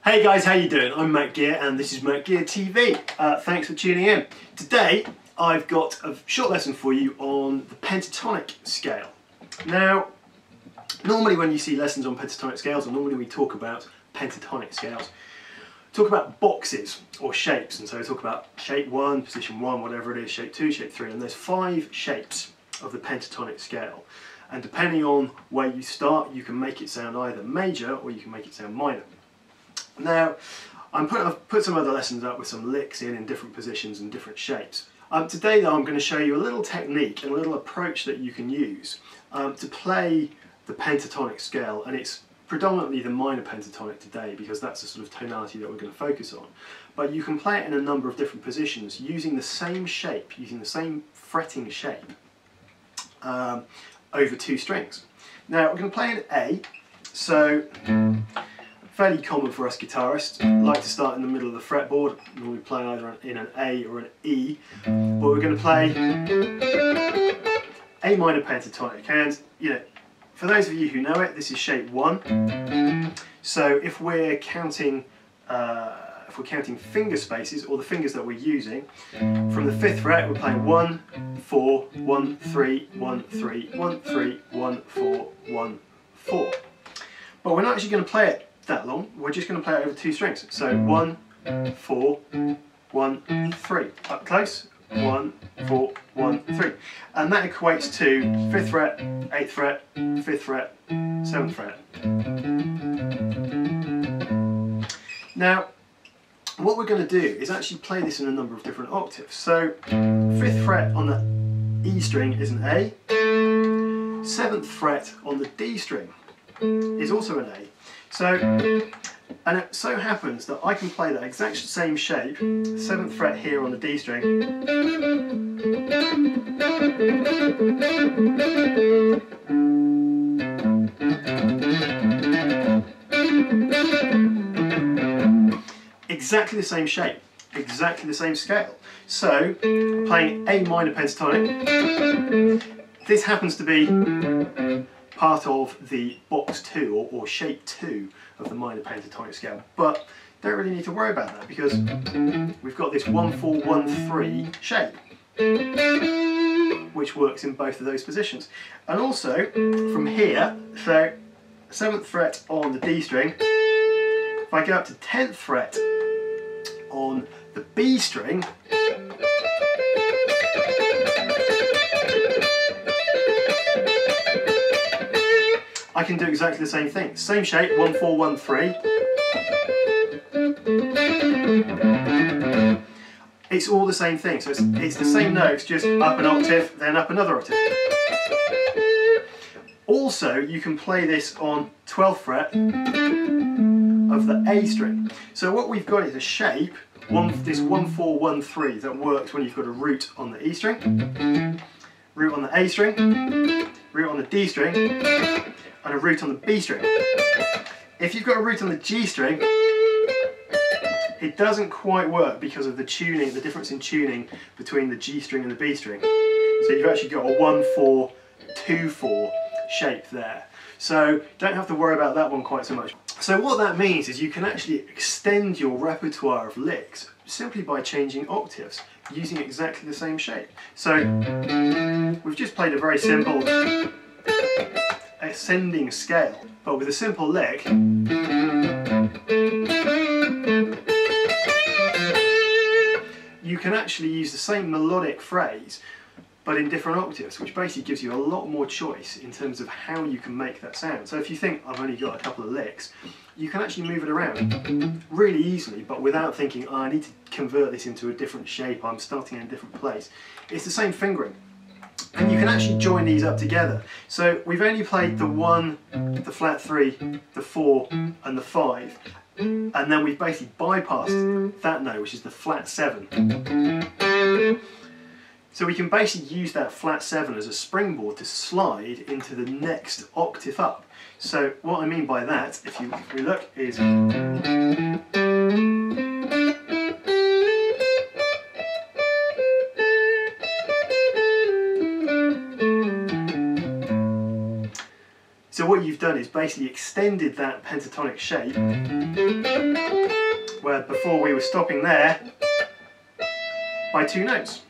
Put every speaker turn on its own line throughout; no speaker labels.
Hey guys, how you doing? I'm Matt Gear and this is Matt Gear TV. Thanks for tuning in. Today I've got a short lesson for you on the pentatonic scale. Now, normally when you see lessons on pentatonic scales, or normally we talk about pentatonic scales, talk about boxes or shapes, and so we talk about shape 1, position 1, whatever it is, shape 2, shape 3, and there's 5 shapes of the pentatonic scale. And depending on where you start, you can make it sound either major or you can make it sound minor. Now, I've put some other lessons up with some licks in different positions and different shapes. Today though, I'm going to show you a little technique and a little approach that you can use to play the pentatonic scale, and it's predominantly the minor pentatonic today because that's the sort of tonality that we're going to focus on. But you can play it in a number of different positions using the same shape, using the same fretting shape over 2 strings. Now we're going to play in A, so fairly common for us guitarists. Like to start in the middle of the fretboard, normally play either in an A or an E, but we're going to play A minor pentatonic, and for those of you who know it, this is shape 1. So if we're counting finger spaces, or the fingers that we're using, from the 5th fret we're playing 1, 4, 1, 3, 1, 3, 1, 3, 1, 4, 1, 4. But we're not actually going to play it that long, we're just going to play it over 2 strings. So 1, 4, 1, 3. Up close, 1, 4, 1, 3. And that equates to 5th fret, 8th fret, 5th fret, 7th fret. Now, what we're going to do is actually play this in a number of different octaves. So 5th fret on the E string is an A, 7th fret on the D string is also an A. So, and it so happens that I can play that exact same shape, 7th fret here on the D string, exactly the same shape, exactly the same scale. So, playing A minor pentatonic, this happens to be part of the box 2 or shape 2 of the minor pentatonic scale, but don't really need to worry about that because we've got this 1, 4, 1, 3 shape which works in both of those positions. And also from here, so 7th fret on the D string, if I go up to 10th fret on the B string, I can do exactly the same thing. Same shape, 1, 4, 1, 3. It's all the same thing. So it's the same notes, just up an octave, then up another octave. Also, you can play this on 12th fret of the A string. So what we've got is a shape, this 1, 4, 1, 3, that works when you've got a root on the E string, root on the A string, root on the D string, and a root on the B string. If you've got a root on the G string, it doesn't quite work because of the tuning, the difference in tuning between the G string and the B string. So you've actually got a 1, 4, 2, 4 shape there. So don't have to worry about that one quite so much. So what that means is you can actually extend your repertoire of licks simply by changing octaves using exactly the same shape. So we've just played a very simple ascending scale, but with a simple lick you can actually use the same melodic phrase but in different octaves, which basically gives you a lot more choice in terms of how you can make that sound. So if you think I've only got a couple of licks, you can actually move it around really easily, but without thinking, oh, I need to convert this into a different shape, I'm starting in a different place. It's the same fingering. And you can actually join these up together. So we've only played the 1, the flat 3, the 4 and the 5, and then we've basically bypassed that note, which is the flat 7. So we can basically use that flat 7 as a springboard to slide into the next octave up. So what I mean by that, if we look, is So what you've done is basically extended that pentatonic shape, where before we were stopping there, by 2 notes.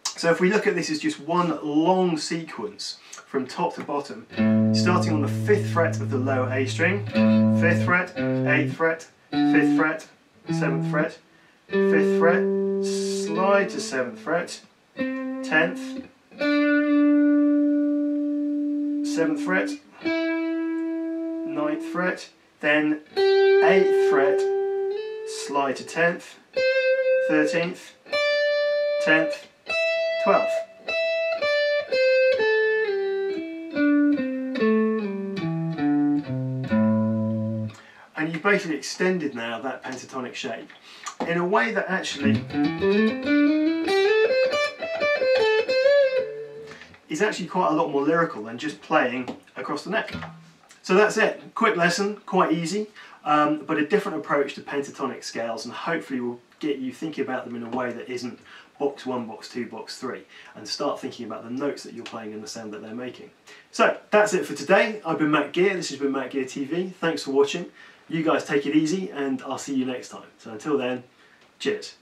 So if we look at this as just one long sequence from top to bottom, starting on the 5th fret of the lower A string, 5th fret, 8th fret, 5th fret, 7th fret, 5th fret, slide to 7th fret, 10th, 7th fret, 9th fret, then 8th fret, slide to 10th, 13th, 10th, 12th. And you've basically extended now that pentatonic shape in a way that actually is actually quite a lot more lyrical than just playing across the neck. So that's it. Quick lesson, quite easy, but a different approach to pentatonic scales, and hopefully will get you thinking about them in a way that isn't box 1, box 2, box 3, and start thinking about the notes that you're playing and the sound that they're making. So that's it for today. I've been Matt Gear, this has been Matt Gear TV. Thanks for watching. You guys take it easy, and I'll see you next time. So until then, cheers.